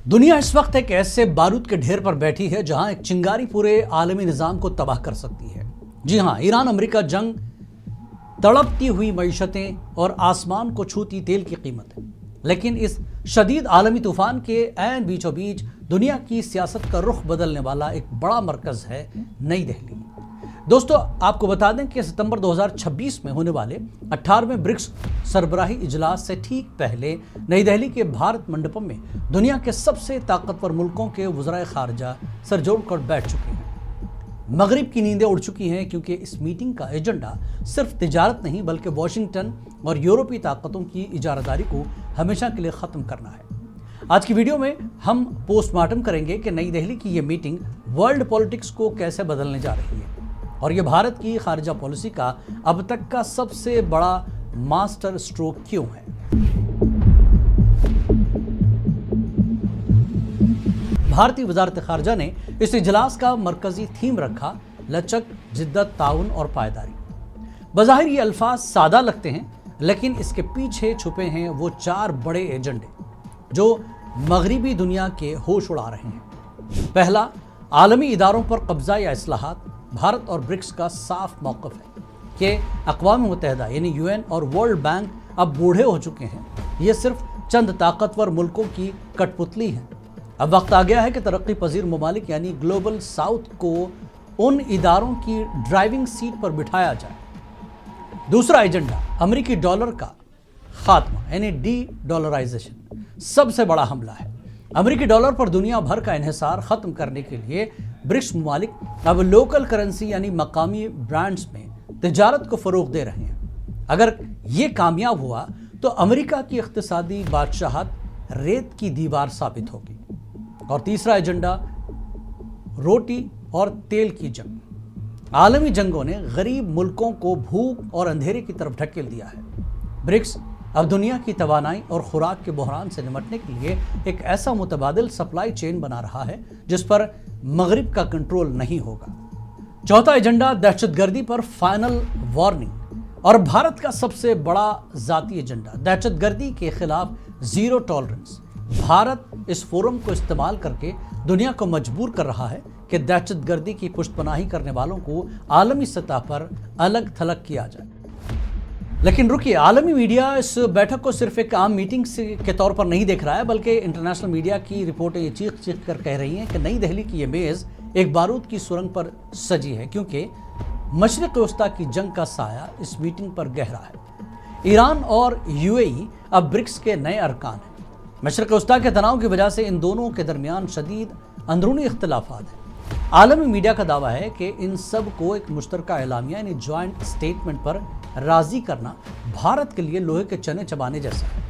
दुनिया इस वक्त एक ऐसे बारूद के ढेर पर बैठी है जहां एक चिंगारी पूरे आलमी निजाम को तबाह कर सकती है। जी हां, ईरान अमेरिका जंग, तड़पती हुई मईशतें और आसमान को छूती तेल की कीमत है। लेकिन इस शदीद आलमी तूफान के ऐन बीचों बीच दुनिया की सियासत का रुख बदलने वाला एक बड़ा मरकज है नई दिल्ली। दोस्तों, आपको बता दें कि सितंबर 2026 में होने वाले 18वें ब्रिक्स सरबराही इजलास से ठीक पहले नई दिल्ली के भारत मंडपम में दुनिया के सबसे ताकतवर मुल्कों के वज़राए खारजा सर जोड़कर बैठ चुके हैं। मगरिब की नींदें उड़ चुकी हैं, क्योंकि इस मीटिंग का एजेंडा सिर्फ तिजारत नहीं बल्कि वाशिंगटन और यूरोपीय ताकतों की इजारादारी को हमेशा के लिए ख़त्म करना है। आज की वीडियो में हम पोस्टमार्टम करेंगे कि नई दिल्ली की ये मीटिंग वर्ल्ड पॉलिटिक्स को कैसे बदलने जा रही है और ये भारत की खारजा पॉलिसी का अब तक का सबसे बड़ा मास्टर स्ट्रोक क्यों है। भारतीय वजारत खारजा ने इस इजलास का मरकजी थीम रखा, लचक, जिद्दत, ताउन और पायदारी। बज़ाहिर ये अल्फाज सादा लगते हैं, लेकिन इसके पीछे छुपे हैं वो 4 बड़े एजेंडे जो मगरिबी दुनिया के होश उड़ा रहे हैं। पहला, आलमी इदारों पर कब्जा या इस्लाहात। भारत और ब्रिक्स का साफ मौक़िफ़ है कि अक़वाम मुत्तहिदा यानी यूएन और वर्ल्ड बैंक अब बूढ़े हो चुके हैं। ये सिर्फ चंद ताकतवर मुल्कों की कठपुतली हैं। अब वक्त आ गया है कि तरक्की पजीर ममालिक यानी ग्लोबल साउथ को उन इदारों की ड्राइविंग सीट पर बिठाया जाए। दूसरा एजेंडा, अमेरिकी डॉलर का खात्मा यानी डी-डॉलराइजेशन सबसे बड़ा हमला है। अमेरिकी डॉलर पर दुनिया भर का इन्हिसार ख़त्म करने के लिए ब्रिक्स ममालिक अब लोकल करेंसी यानी मकामी ब्रांड्स में तिजारत को फ़रोग़ दे रहे हैं। अगर ये कामयाब हुआ तो अमेरिका की इक़्तिसादी बादशाहत रेत की दीवार साबित होगी। और तीसरा एजेंडा, रोटी और तेल की जंग। आलमी जंगों ने गरीब मुल्कों को भूख और अंधेरे की तरफ ढकेल दिया है। ब्रिक्स अब दुनिया की तवानाई और खुराक के बहरान से निपटने के लिए एक ऐसा मुतबादिल सप्लाई चेन बना रहा है जिस पर मगरिब का कंट्रोल नहीं होगा। चौथा एजेंडा, दहशतगर्दी पर फाइनल वार्निंग और भारत का सबसे बड़ा ज़ाती एजेंडा, दहशतगर्दी के खिलाफ ज़ीरो टॉलरेंस। भारत इस फोरम को इस्तेमाल करके दुनिया को मजबूर कर रहा है कि दहशतगर्दी की पुष्टपनाही करने वालों को आलमी सतह पर अलग थलग किया जाए। लेकिन रुकिए, आलमी मीडिया इस बैठक को सिर्फ एक आम मीटिंग के तौर पर नहीं देख रहा है, बल्कि इंटरनेशनल मीडिया की रिपोर्टें ये चीख चीख कर कह रही हैं कि नई दिल्ली की ये मेज़ एक बारूद की सुरंग पर सजी है, क्योंकि मशरिक़ वस्ता की जंग का साया इस मीटिंग पर गहरा है। ईरान और यूएई अब ब्रिक्स के नए अरकान हैं। मशरिक़ वस्ता के तनाव की वजह से इन दोनों के दरमियान शदीद अंदरूनी इख्तिलाफात हैं। आलमी मीडिया का दावा है कि इन सब को एक मुश्तरका एलामिया यानी जॉइंट स्टेटमेंट पर राजी करना भारत के लिए लोहे के चने चबाने जैसा है।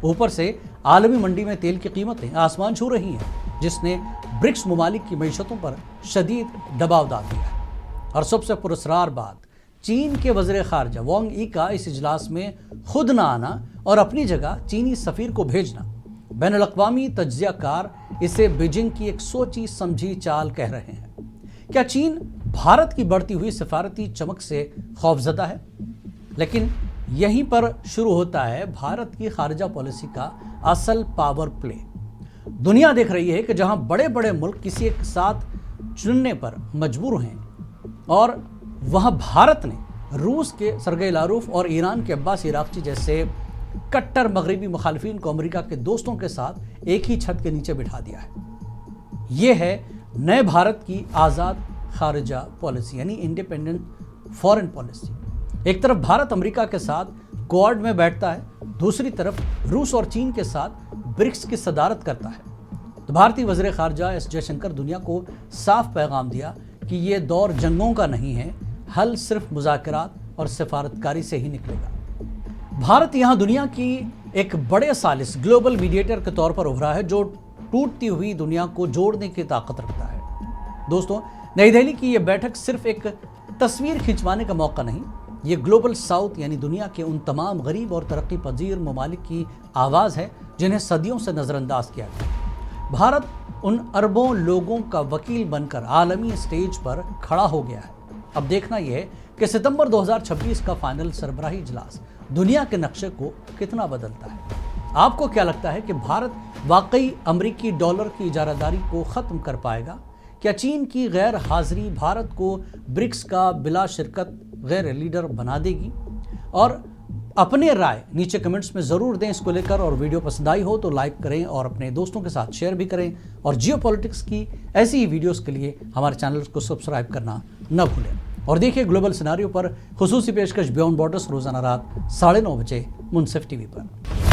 ऊपर से आलमी मंडी में तेल की कीमतें आसमान छू रही हैं, जिसने ब्रिक्स ममालिक की मईशतों पर शदीद दबाव डाल दिया है। और सबसे पुरस्कार बात, चीन के वज़ीर ख़ारजा वांग यी का इस इजलास में खुद ना आना और अपनी जगह चीनी सफ़ीर को भेजना। बैनुल-अक़वामी तज्ज़ियाकार इसे बीजिंग की एक सोची समझी चाल कह रहे हैं। क्या चीन भारत की बढ़ती हुई सफारती चमक से खौफजदा है? लेकिन यहीं पर शुरू होता है भारत की खारजा पॉलिसी का असल पावर प्ले। दुनिया देख रही है कि जहां बड़े बड़े मुल्क किसी एक साथ चुनने पर मजबूर हैं और वहां भारत ने रूस के सरगई लारूफ और ईरान के अब्बास इराक़ची जैसे कट्टर मगरिबी मुखालिफिन को अमेरिका के दोस्तों के साथ एक ही छत के नीचे बिठा दिया है। ये है नए भारत की आज़ाद खारजा पॉलिसी यानी इंडिपेंडेंट फॉरेन पॉलिसी। एक तरफ भारत अमेरिका के साथ क्वाड में बैठता है, दूसरी तरफ रूस और चीन के साथ ब्रिक्स की सदारत करता है। तो भारतीय वज़ीर ख़ारजा एस जयशंकर दुनिया को साफ पैगाम दिया कि ये दौर जंगों का नहीं है, हल सिर्फ मुज़ाकरात और सिफारतकारी से ही निकलेगा। भारत यहाँ दुनिया की एक बड़े सालिस ग्लोबल मीडिएटर के तौर पर उभरा है, जो टूटती हुई दुनिया को जोड़ने की ताकत रखता है। दोस्तों, नई दिल्ली की ये बैठक सिर्फ एक तस्वीर खिंचवाने का मौका नहीं, ये ग्लोबल साउथ यानी दुनिया के उन तमाम गरीब और तरक्की पजीर ममालिक की आवाज़ है जिन्हें सदियों से नज़रअंदाज किया गया। भारत उन अरबों लोगों का वकील बनकर आलमी स्टेज पर खड़ा हो गया है। अब देखना यह है कि सितंबर 2026 का फाइनल सरबराही इजलास दुनिया के नक्शे को कितना बदलता है। आपको क्या लगता है कि भारत واقعی امریکی ڈالر کی اجارہ داری کو ختم کر پائے گا؟ کیا چین کی غیر حاضری بھارت کو برکس کا بلا شرکت غیر لیڈر بنا دے گی؟ اور اپنے رائے نیچے کمنٹس میں ضرور دیں اس کو لے کر، اور ویڈیو پسند آئی ہو تو لائک کریں اور اپنے دوستوں کے ساتھ شیئر بھی کریں، اور جیو پولیٹکس کی ایسی ہی ویڈیوز کے لیے ہمارے چینل کو سبسکرائب کرنا نہ بھولیں۔ اور دیکھیں گلوبل سیناریو پر خصوصی پیشکش بیونڈ بارڈرز روزانہ رات 9:30 بجے منصف ٹی وی پر۔